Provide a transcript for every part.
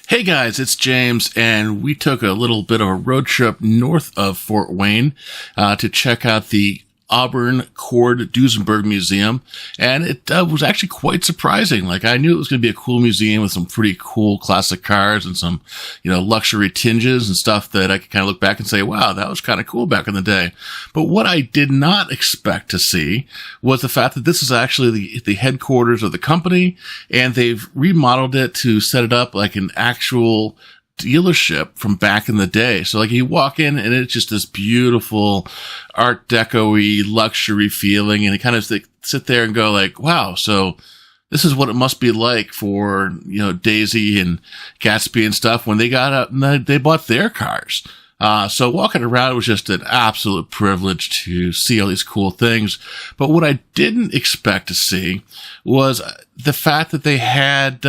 Hey guys, it's James, and we took a little bit of a road trip north of Fort Wayne to check out the Auburn Cord Duesenberg Museum, and it was actually quite surprising. Like, I knew it was going to be a cool museum with some pretty cool classic cars and some, luxury tinges and stuff that I could kind of look back and say, wow, that was kind of cool back in the day. But what I did not expect to see was the fact that this is actually the headquarters of the company, and they've remodeled it to set it up like an actual dealership from back in the day. So like you walk in and it's just this beautiful Art Deco-y luxury feeling, and you kind of sit there and go like, wow, so this is what it must be like for, Daisy and Gatsby and stuff when they got out and they bought their cars. So walking around was just an absolute privilege to see all these cool things. But what I didn't expect to see was the fact that they had,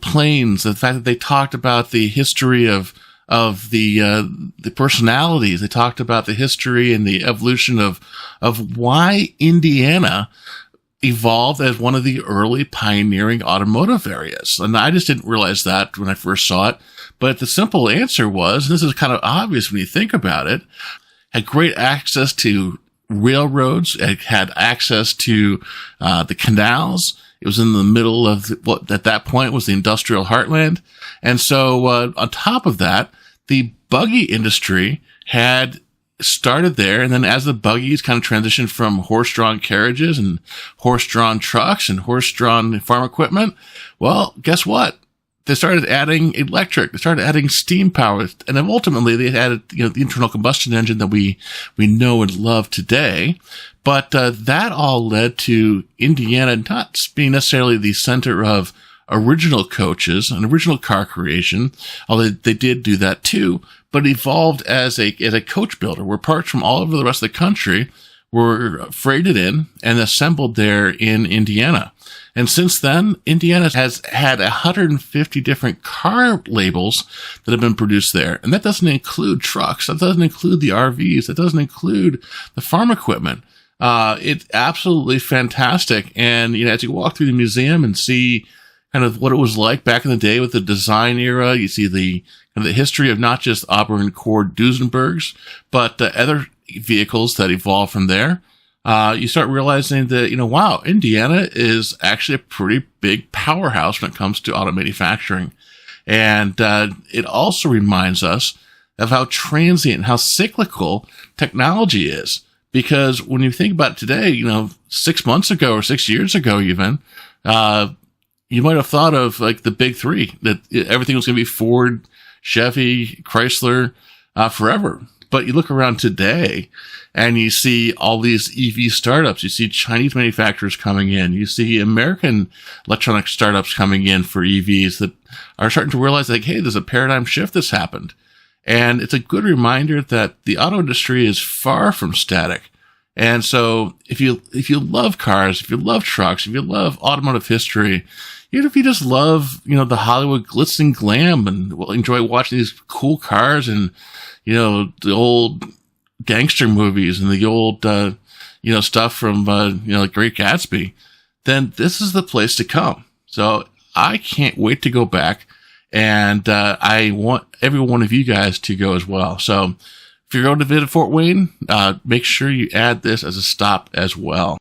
planes, the fact that they talked about the history of the personalities. They talked about the history and the evolution of why Indiana evolved as one of the early pioneering automotive areas. And I just didn't realize that when I first saw it. But the simple answer was, and this is kind of obvious when you think about it, had great access to railroads. It had access to the canals. It was in the middle of what at that point was the industrial heartland. And so on top of that, the buggy industry had started there. And then as the buggies kind of transitioned from horse-drawn carriages and horse-drawn trucks and horse-drawn farm equipment, well, guess what? They started adding electric. They started adding steam power. And then ultimately they added, the internal combustion engine that we know and love today. But that all led to Indiana not being necessarily the center of original coaches and original car creation, although they did do that too, but evolved as a coach builder, where parts from all over the rest of the country were freighted in and assembled there in Indiana. And since then, Indiana has had 150 different car labels that have been produced there. And that doesn't include trucks. That doesn't include the RVs. That doesn't include the farm equipment. It's absolutely fantastic. And, as you walk through the museum and see kind of what it was like back in the day with the design era, you see the history of not just Auburn Cord Duesenbergs, but other vehicles that evolved from there. You start realizing that, wow, Indiana is actually a pretty big powerhouse when it comes to auto manufacturing. And it also reminds us of how transient, how cyclical technology is. Because when you think about it today, 6 months ago or 6 years ago even, you might have thought of like the big three, that everything was going to be Ford, Chevy, Chrysler, forever. But you look around today and you see all these EV startups. You see Chinese manufacturers coming in. You see American electronic startups coming in for EVs that are starting to realize like, hey, there's a paradigm shift that's happened. And it's a good reminder that the auto industry is far from static. And so if you love cars, if you love trucks, if you love automotive history, even if you just love, the Hollywood glitz and glam and enjoy watching these cool cars and, the old gangster movies and the old, stuff from, like Great Gatsby, then this is the place to come. So I can't wait to go back, and I want every one of you guys to go as well. So if you're going to visit Fort Wayne, make sure you add this as a stop as well.